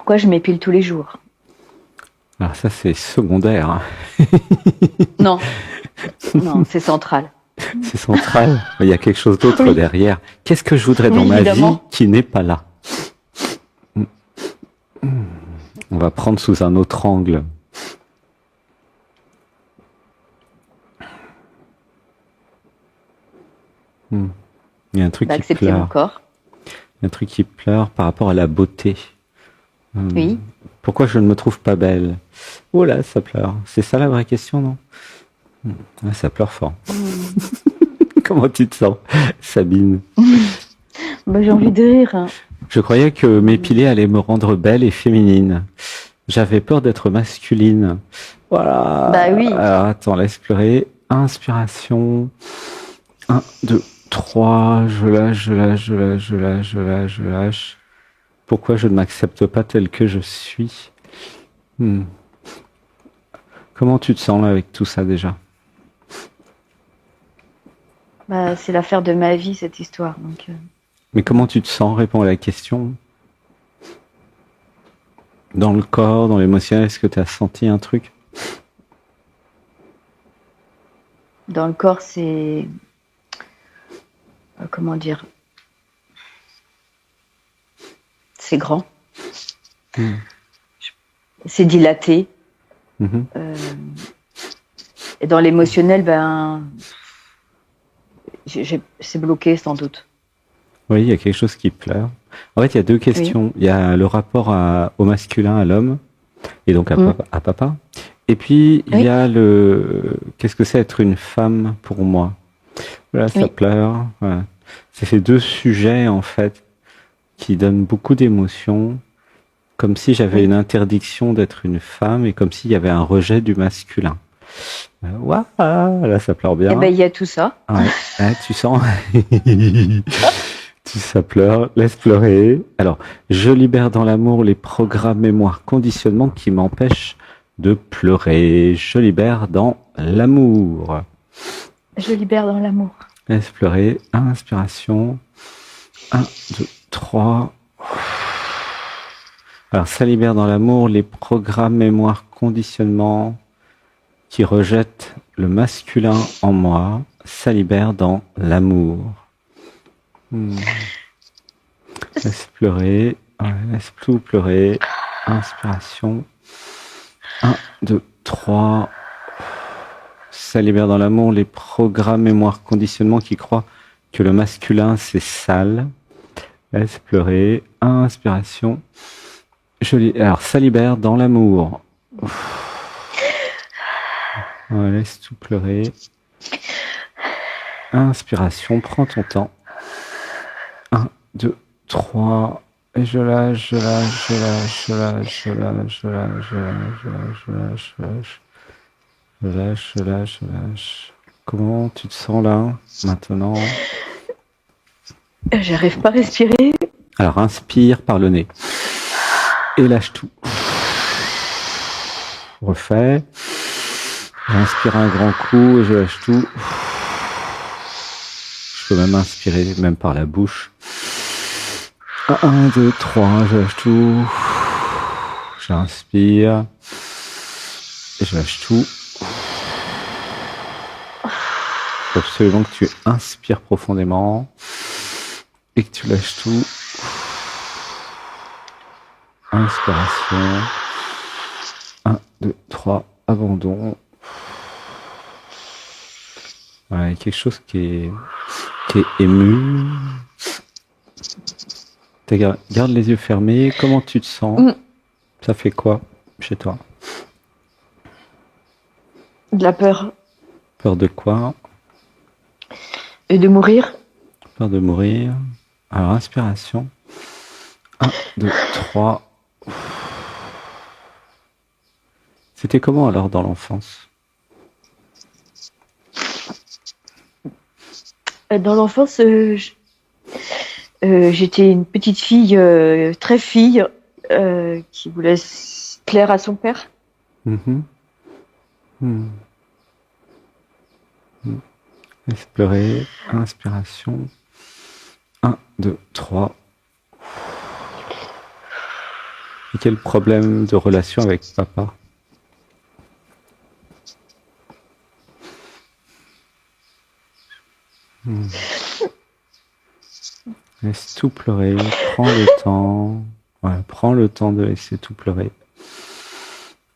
pourquoi je m'épile tous les jours. Alors ça, c'est secondaire, hein. Non, non, c'est central. C'est central. Il y a quelque chose d'autre Oui, derrière. Qu'est-ce que je voudrais dans oui, ma vie évidemment. qui n'est pas là? On va prendre sous un autre angle. Hmm. Il y a un truc Bah, qui accepter mon pleure. corps. Il y a un truc qui pleure par rapport à la beauté. Hmm. Oui. Pourquoi je ne me trouve pas belle? Oh là, ça pleure. C'est ça la vraie question, non? Ah, ça pleure fort. Hmm. Comment tu te sens, Sabine? Bah, j'ai envie de rire, hein. Je croyais que m'épiler allait me rendre belle et féminine. J'avais peur d'être masculine. Voilà. Bah oui. Alors attends, laisse pleurer. Inspiration. 1, 2, 3. Je lâche, je lâche, je lâche, je lâche, je lâche, je lâche. Pourquoi je ne m'accepte pas tel que je suis? Hmm. Comment tu te sens là avec tout ça déjà? Bah, c'est l'affaire de ma vie, cette histoire. Donc, Mais comment tu te sens? Réponds à la question. Dans le corps, dans l'émotionnel, est-ce que tu as senti un truc? dans le corps, c'est... comment dire? C'est grand. Hmm. C'est dilaté. Mhm. Et dans l'émotionnel, ben... c'est bloqué, sans doute. Oui, il y a quelque chose qui pleure. En fait, il y a deux Oui. questions. Il y a le rapport au masculin, à l'homme, et donc Mm. à papa. Et puis, il y Oui. a qu'est-ce que c'est être une femme pour moi? Voilà, ça Oui. pleure. Voilà. C'est ces deux sujets, en fait, qui donnent beaucoup d'émotions, comme si j'avais Oui. une interdiction d'être une femme et comme s'il y avait un rejet du masculin. Waouh, là, ça pleure Eh bien. ben, il y a tout ça. Ouais, ouais, tu sens. Ça pleure, laisse pleurer. Alors, je libère dans l'amour les programmes mémoire conditionnements qui m'empêchent de pleurer. Je libère dans l'amour. Je libère dans l'amour. Laisse pleurer. Inspiration. 1, 2, 3. Alors, ça libère dans l'amour les programmes mémoire conditionnements qui rejettent le masculin en moi. Ça libère dans l'amour. Laisse pleurer. Ouais, laisse tout pleurer. Inspiration. 1, 2, 3. Ça libère dans l'amour les programmes mémoire conditionnement qui croient que le masculin c'est sale. Laisse pleurer. Inspiration. Alors ça libère dans l'amour. Ouais, laisse tout pleurer. Inspiration, prends ton temps. 1, 2, 3. Et je lâche, je lâche, je lâche, je lâche, je lâche, je lâche, je lâche, je lâche, je lâche, je lâche, je lâche, je lâche. Comment tu te sens là, maintenant? J'arrive pas à respirer. Alors inspire par le nez. Et lâche tout. Refais. J'inspire un grand coup et je lâche tout. Je peux même inspirer, même par la bouche. 1, 2, 3, je lâche tout. J'inspire. Et je lâche tout. Il faut absolument que tu inspires profondément. Et que tu lâches tout. Inspiration. 1, 2, 3, abandon. Ouais, quelque chose qui est ému. Garde les yeux fermés. Comment tu te sens? Mm. Ça fait quoi chez toi? De la peur. Peur de quoi? Et de mourir. Peur de mourir. Alors, inspiration. 1, 2, 3. C'était comment alors dans l'enfance? Dans l'enfance, j'étais une petite fille, très fille, qui voulait plaire à son père. Mhm. Hmm. Laisse pleurer. Inspiration. 1, 2, 3. Et quel problème de relation avec papa? Laisse tout pleurer, prends le temps. Ouais, prends le temps de laisser tout pleurer.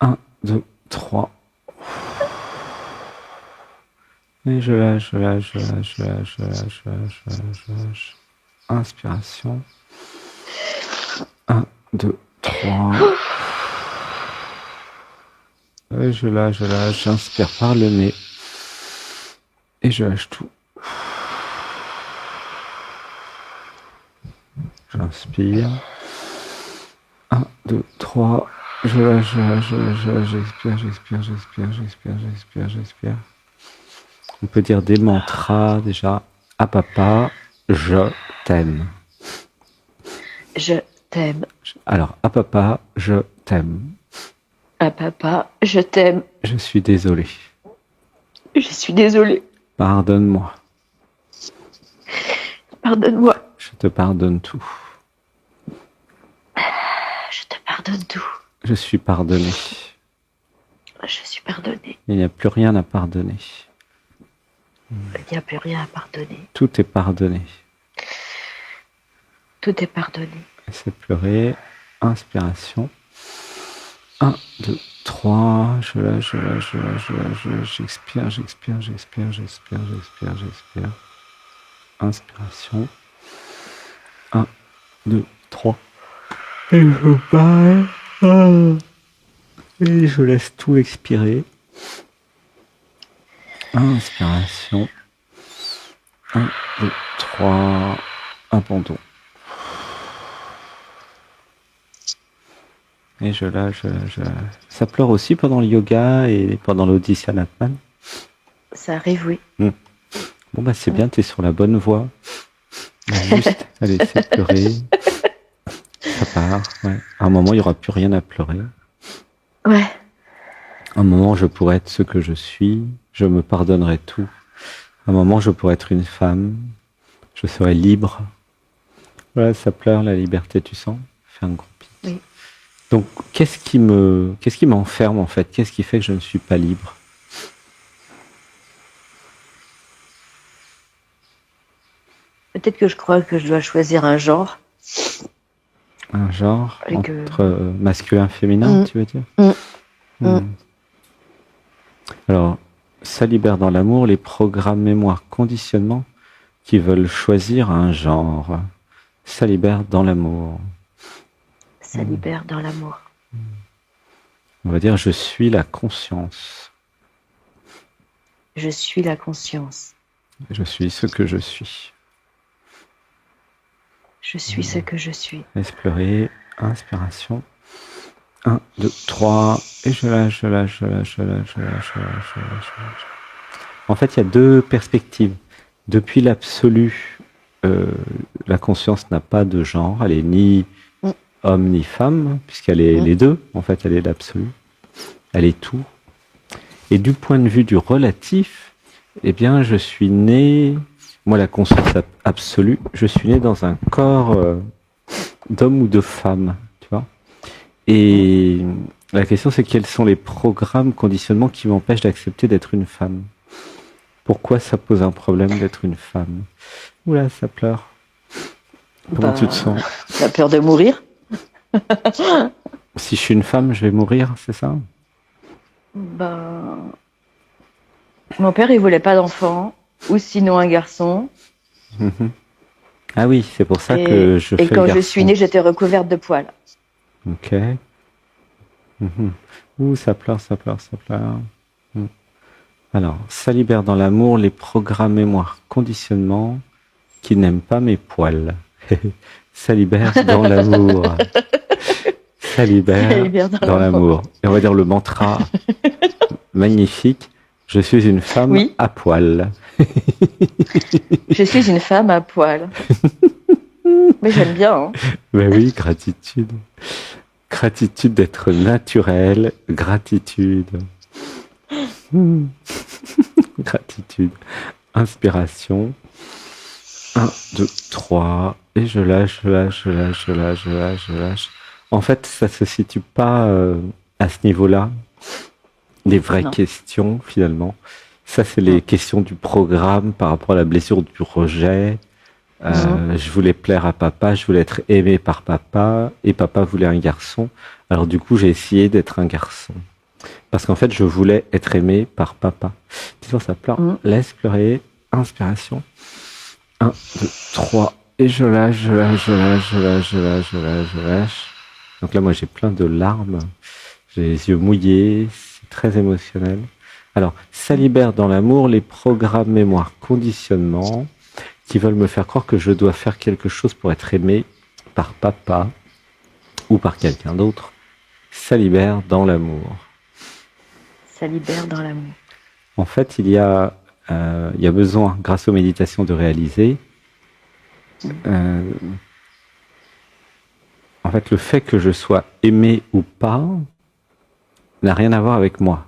1, 2, 3. Et je lâche, je lâche, je lâche, je lâche, je lâche, je lâche, je lâche, je lâche. Inspiration. 1, 2, 3. Et je lâche, j'inspire par le nez. Et je lâche tout. J'inspire. 1, 2, 3. Je lâche, j'expire, j'expire, j'expire, j'expire, j'expire, j'expire. On peut dire des mantras déjà. À papa, je t'aime. Je t'aime. Alors, à papa, je t'aime. À papa, je t'aime. Je suis désolé. Je suis désolée. Pardonne-moi. Pardonne-moi. Je te pardonne tout. Je te pardonne tout. Je suis pardonné. Je suis pardonnée. Il n'y a plus rien à pardonner. Il n'y a plus rien à pardonner. Tout est pardonné. Tout est pardonné. Laissez pleurer. Inspiration. 1, 2, 3. Je lâche, je lâche, je lâche, je lâche, je lâche. J'expire, j'expire, j'expire, j'expire, j'expire, j'expire. Inspiration. 1, 2, 3. Et je parle. Et je laisse tout expirer. Inspiration. 1, 2, 3. Abandon. Et je lâche, je lâche, je lâche. Ça pleure aussi pendant le yoga et pendant l'Audition Atman? Ça arrive, oui. Bon, bah c'est bien, t'es sur la bonne voie. Juste à laisser pleurer. Ça part, ouais. À un moment, il n'y aura plus rien à pleurer. Ouais. À un moment, je pourrais être ce que je suis. Je me pardonnerai tout. À un moment, je pourrais être une femme. Je serai libre. Voilà, ça pleure, la liberté, tu sens? Fais un gros pic. Oui. Donc, qu'est-ce qui m'enferme, en fait? Qu'est-ce qui fait que je ne suis pas libre? Peut-être que je crois que je dois choisir un genre. Un genre Et entre que- masculin, féminin, tu veux dire? Alors, ça libère dans l'amour les programmes, mémoire, conditionnement qui veulent choisir un genre. Ça libère dans l'amour. Ça libère dans l'amour. On va dire je suis la conscience. Je suis la conscience. Je suis ce que je suis. Je suis ce que je suis. Laisse pleurer. Inspiration. 1, 2, 3. Et je lâche, je lâche, je lâche, je lâche, je lâche, je lâche, je lâche, je lâche. En fait, il y a deux perspectives. Depuis l'absolu, la conscience n'a pas de genre. Elle est ni homme ni femme, puisqu'elle est les deux. En fait, elle est l'absolu. Elle est tout. Et du point de vue du relatif, eh bien, je suis né, moi, la conscience absolue, je suis né dans un corps d'homme ou de femme, tu vois. Et la question, c'est quels sont les programmes, conditionnements qui m'empêchent d'accepter d'être une femme? Pourquoi ça pose un problème d'être une femme? Oula, ça pleure. Comment tu te sens? La peur de mourir. Si je suis une femme, je vais mourir, c'est ça? Ben, mon père, il voulait pas d'enfant, ou sinon un garçon. Ah oui, c'est pour ça que je fais Et quand le je garçon. suis née, j'étais recouverte de poils. Ok. Ouh, ça pleure, ça pleure, ça pleure. Alors, ça libère dans l'amour les programmes, mémoire, conditionnement qui n'aiment pas mes poils. Ça libère dans l'amour. Ça libère dans l'amour. Et on va dire le mantra magnifique. Je suis une femme à poil. Je suis une femme à poil. Mais j'aime bien. Hein. Ben oui, gratitude. Gratitude d'être naturel. Gratitude. Gratitude. Inspiration. 1, 2, 3. Et je lâche, je lâche, je lâche, je lâche, je lâche, je lâche. En fait, ça se situe pas à ce niveau-là. Des vraies Non. questions, finalement. Ça, c'est les questions du programme par rapport à la blessure du rejet. Je voulais plaire à papa, je voulais être aimé par papa, et papa voulait un garçon. Alors du coup, j'ai essayé d'être un garçon. Parce qu'en fait, je voulais être aimé par papa. Disons, ça pleure. Laisse pleurer. Inspiration. 1, 2, 3. Et je lâche, je lâche, je lâche, je lâche, je lâche, je lâche, je lâche. Donc là, moi, j'ai plein de larmes. J'ai les yeux mouillés. C'est très émotionnel. Alors, ça libère dans l'amour les programmes mémoire conditionnement qui veulent me faire croire que je dois faire quelque chose pour être aimé par papa ou par quelqu'un d'autre. Ça libère dans l'amour. Ça libère dans l'amour. En fait, il y a besoin, grâce aux méditations, de réaliser. En fait, le fait que je sois aimé ou pas n'a rien à voir avec moi.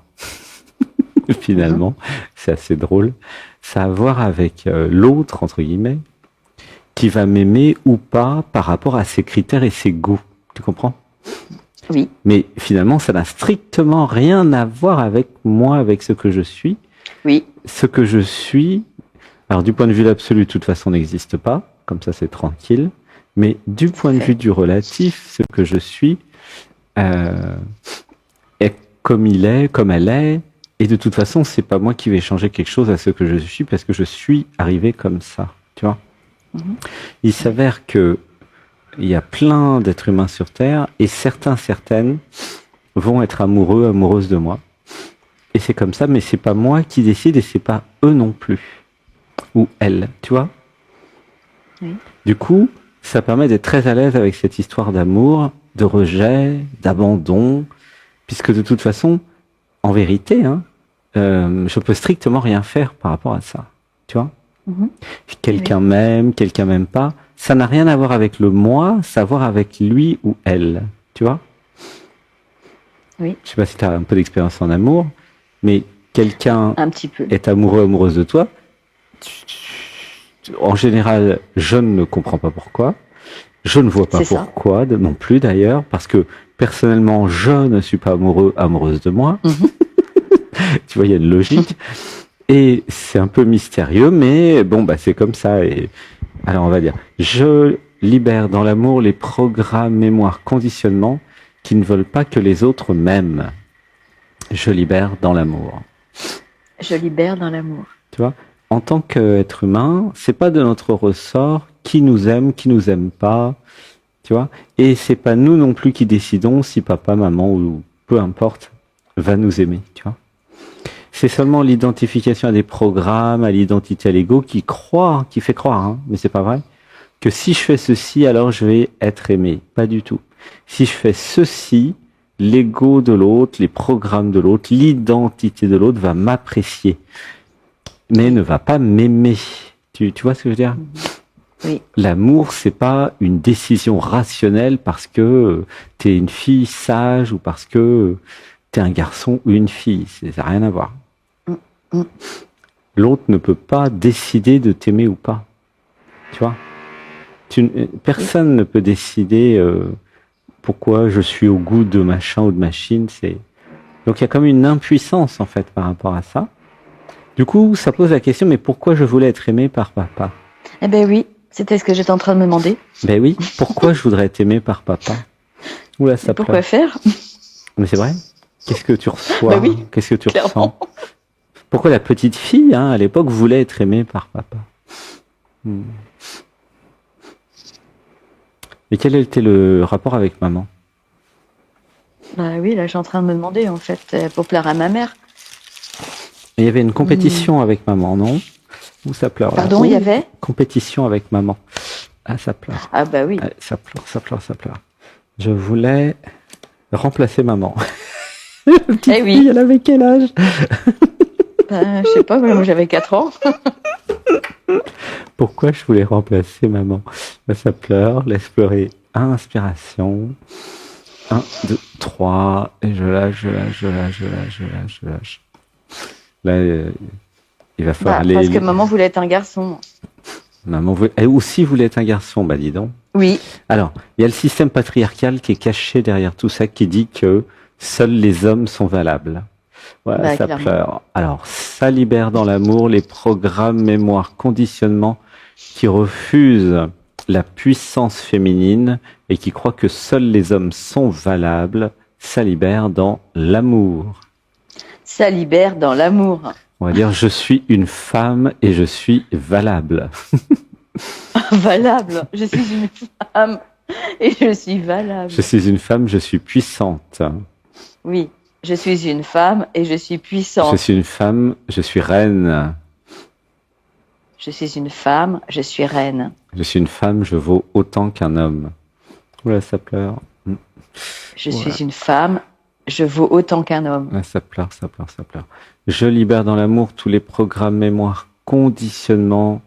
Finalement, c'est assez drôle. Ça a à voir avec l'autre, entre guillemets, qui va m'aimer ou pas par rapport à ses critères et ses goûts. Tu comprends ? Oui. Mais finalement, ça n'a strictement rien à voir avec moi, avec ce que je suis. Oui. Ce que je suis, alors du point de vue de l'absolu, de toute façon, n'existe pas. Comme ça, c'est tranquille. Mais du point de vue du relatif, ce que je suis est comme il est, comme elle est. Et de toute façon, c'est pas moi qui vais changer quelque chose à ce que je suis parce que je suis arrivé comme ça. Tu vois ? Il s'avère que il y a plein d'êtres humains sur Terre et certaines vont être amoureux, amoureuses de moi. Et c'est comme ça, mais c'est pas moi qui décide et c'est pas eux non plus. Ou elles, tu vois ? Oui. Du coup, ça permet d'être très à l'aise avec cette histoire d'amour, de rejet, d'abandon, puisque de toute façon, en vérité, je peux strictement rien faire par rapport à ça. Tu vois ? Quelqu'un m'aime, quelqu'un m'aime pas. Ça n'a rien à voir avec le moi, ça a à voir avec lui ou elle. Tu vois ? Oui. Je sais pas si tu as un peu d'expérience en amour, mais quelqu'un Un petit peu. est amoureux, amoureuse de toi. En général, je ne comprends pas pourquoi. Je ne vois pas C'est pourquoi non plus d'ailleurs, parce que personnellement, je ne suis pas amoureux, amoureuse de moi. Tu vois, il y a une logique. Et c'est un peu mystérieux, mais bon, bah c'est comme ça. Et alors on va dire, je libère dans l'amour les programmes, mémoire, conditionnement qui ne veulent pas que les autres m'aiment. Je libère dans l'amour. Je libère dans l'amour. Tu vois, en tant qu'être humain, c'est pas de notre ressort qui nous aime pas. Tu vois, et c'est pas nous non plus qui décidons si papa, maman ou peu importe va nous aimer. Tu vois. C'est seulement l'identification à des programmes, à l'identité, à l'ego qui fait croire, mais c'est pas vrai, que si je fais ceci, alors je vais être aimé. Pas du tout. Si je fais ceci, l'ego de l'autre, les programmes de l'autre, l'identité de l'autre va m'apprécier, mais ne va pas m'aimer. Tu vois ce que je veux dire ? Oui. L'amour, c'est pas une décision rationnelle parce que t'es une fille sage ou parce que t'es un garçon ou une fille. Ça n'a rien à voir. L'autre ne peut pas décider de t'aimer ou pas. Tu vois ? Personne ne peut décider pourquoi je suis au goût de machin ou de machine. Donc il y a comme une impuissance en fait par rapport à ça. Du coup, ça pose la question, mais pourquoi je voulais être aimé par papa ? Eh ben oui, c'était ce que j'étais en train de me demander. Ben oui, pourquoi je voudrais être aimé par papa ? Oula, ça Pourquoi pleure. faire ? Mais c'est vrai ? Qu'est-ce que tu reçois ? Ben oui, qu'est-ce que tu clairement. ressens ? Pourquoi la petite fille, à l'époque, voulait être aimée par papa ? Et quel était le rapport avec maman ? Bah oui, là, je suis en train de me demander, en fait, pour plaire à ma mère. Il y avait une compétition avec maman, non ? Ou ça pleure là ? Pardon, il y avait ? Compétition avec maman. Ah, ça pleure. Ah bah oui. Ah, ça pleure. Je voulais remplacer maman. La petite Eh oui. fille, elle avait quel âge ? Ben, je sais pas, moi j'avais 4 ans. Pourquoi je voulais remplacer maman ? Ben, ça pleure, laisse pleurer. Inspiration. 1, 2, 3. Et je lâche. Là, il va falloir aller... Parce que maman voulait être un garçon. Maman elle aussi voulait être un garçon, bah dis donc. Oui, Alors, il y a le système patriarcal qui est caché derrière tout ça, qui dit que seuls les hommes sont valables. Voilà, bah, ça clairement. pleure. Alors, ça libère dans l'amour les programmes, mémoire, conditionnement qui refusent la puissance féminine et qui croient que seuls les hommes sont valables. Ça libère dans l'amour. Ça libère dans l'amour. On va dire, je suis une femme et je suis valable. Valable. Je suis une femme et je suis valable. Je suis une femme, je suis puissante. Oui, je suis une femme et je suis Je puissante. suis une femme, je suis reine. Je suis une femme, je suis reine. Je suis une femme, je vaux autant qu'un homme. Oula, ça pleure. Je Voilà. suis une femme, je vaux autant qu'un homme. Ouais, ça pleure, ça pleure, ça pleure. Je libère dans l'amour tous les programmes, mémoire, conditionnements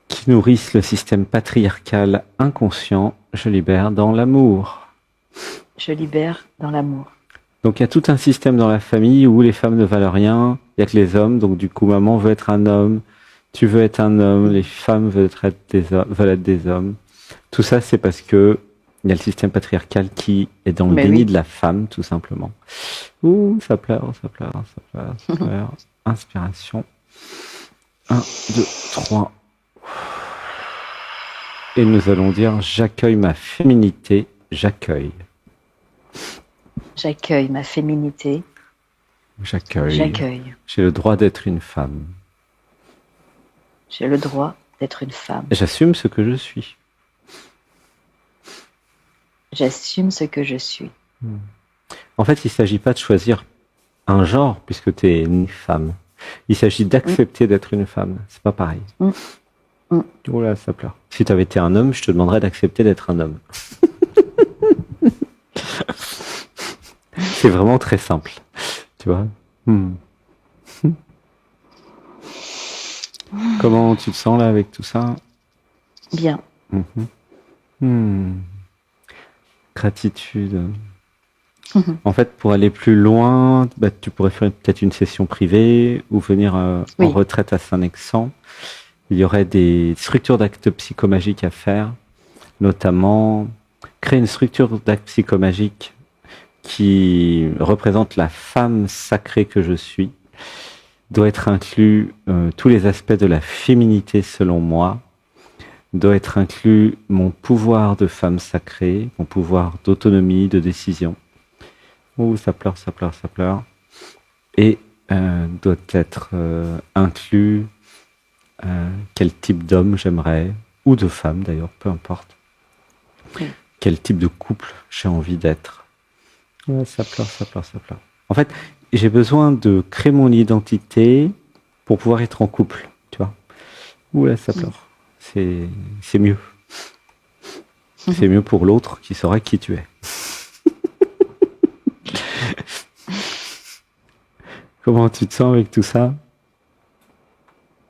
qui nourrissent le système patriarcal inconscient. Je libère dans l'amour. Je libère dans l'amour. Donc il y a tout un système dans la famille où les femmes ne valent rien, il n'y a que les hommes, donc du coup maman veut être un homme, tu veux être un homme, les femmes veulent être des hommes. Tout ça c'est parce que il y a le système patriarcal qui est dans le Mais déni oui. de la femme, tout simplement. Ouh, ça pleure, ça pleure, ça pleure, ça pleure. Inspiration. 1, 2, 3. Et nous allons dire j'accueille ma féminité, j'accueille. J'accueille ma féminité. J'accueille. J'accueille. J'ai le droit d'être une femme. J'ai le droit d'être une femme. J'assume ce que je suis. J'assume ce que je suis. En fait, il ne s'agit pas de choisir un genre puisque tu es une femme. Il s'agit d'accepter d'être une femme. C'est pas pareil. Oh là, ça pleure. Si tu avais été un homme, je te demanderais d'accepter d'être un homme. C'est vraiment très simple. Tu vois. Comment tu te sens là avec tout ça? Bien. Gratitude. En fait, pour aller plus loin, bah, tu pourrais faire peut-être une session privée ou venir en Oui. retraite à Saint-Nexan. Il y aurait des structures d'actes psychomagiques à faire, notamment créer une structure d'actes psychomagiques qui représente la femme sacrée que je suis. Doit être inclus tous les aspects de la féminité selon moi. Doit être inclus mon pouvoir de femme sacrée, mon pouvoir d'autonomie, de décision. Oh, ça pleure, ça pleure, ça pleure. Et doit être inclus quel type d'homme j'aimerais, ou de femme d'ailleurs, peu importe. Oui. Quel type de couple j'ai envie d'être. Oh, ça pleure, ça pleure, ça pleure. En fait, j'ai besoin de créer mon identité pour pouvoir être en couple, tu vois. Ouh là, ça pleure. C'est mieux. C'est mieux pour l'autre qui saura qui tu es. Comment tu te sens avec tout ça?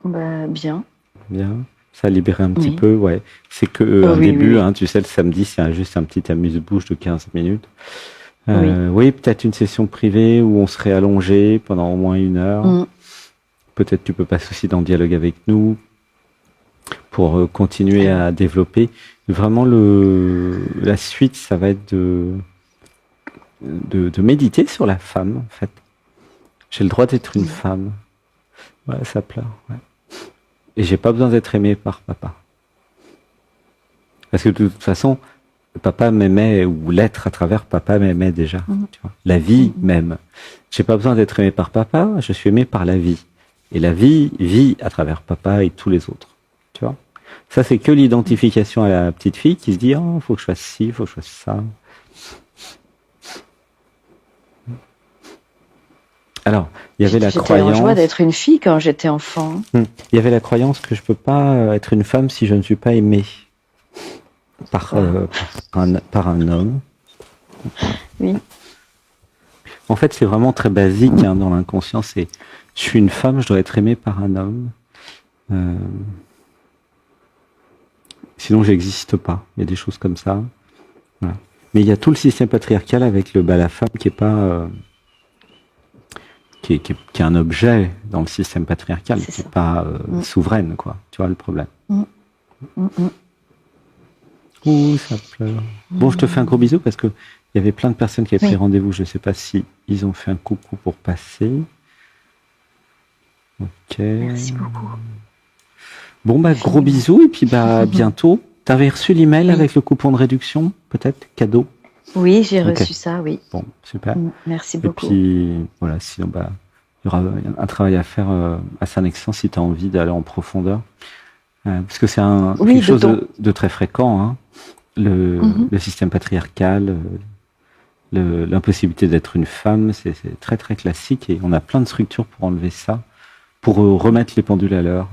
Bah, bien. Bien. Ça a libéré un petit Oui. peu, ouais. C'est que un Oui, début, oui. hein, tu sais, le samedi, c'est juste un petit amuse-bouche de 15 minutes. Oui. Oui, peut-être une session privée où on serait allongé pendant au moins 1 heure. Peut-être tu peux passer aussi dans le dialogue avec nous pour continuer à développer. Vraiment, la suite, ça va être de méditer sur la femme, en fait. J'ai le droit d'être une femme. Ouais, ça pleure. Ouais. Et j'ai pas besoin d'être aimé par papa. Parce que de toute façon, papa m'aimait, ou l'être à travers papa m'aimait déjà. Tu vois. La vie même. J'ai pas besoin d'être aimé par papa, je suis aimé par la vie. Et la vie vit à travers papa et tous les autres. Tu vois. Ça, c'est que l'identification à la petite fille qui se dit, oh, faut que je fasse ci, faut que je fasse ça. Alors, il y avait la croyance. J'étais en joie d'être une fille quand j'étais enfant. Il y avait la croyance que je peux pas être une femme si je ne suis pas aimée par un homme. Oui. En fait, c'est vraiment très basique hein, dans l'inconscient. C'est, je suis une femme, je dois être aimée par un homme. Sinon, j'existe pas. Il y a des choses comme ça. Voilà. Mais il y a tout le système patriarcal avec la femme qui est pas, qui est un objet dans le système patriarcal, qui n'est pas souveraine, quoi. Tu vois le problème. Ouh, ça pleure. Bon, je te fais un gros bisou parce que il y avait plein de personnes qui avaient pris rendez-vous. Je ne sais pas si ils ont fait un coucou pour passer. Ok. Merci beaucoup. Bon, bah, gros bisous et puis bah, à bientôt. T'avais reçu l'email avec le coupon de réduction, peut-être, cadeau? Oui, j'ai reçu ça, oui. Bon, super. Merci beaucoup. Et puis, voilà, sinon, bah, il y aura un travail à faire à Saint-Nexan si tu as envie d'aller en profondeur. Parce que c'est quelque chose de très fréquent, hein. Le système patriarcal, l'impossibilité d'être une femme, c'est très très classique et on a plein de structures pour enlever ça, pour remettre les pendules à l'heure.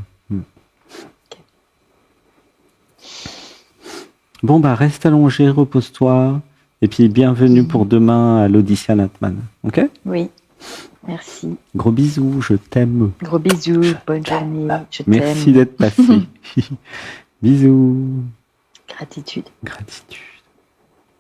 Bon, bah reste allongé, repose-toi, et puis bienvenue pour demain à l'Odyssée Natman, ok? Oui, merci. Gros bisous, je t'aime. Gros bisous, bonne journée, je t'aime. Merci d'être passé. Bisous. Gratitude. Gratitude.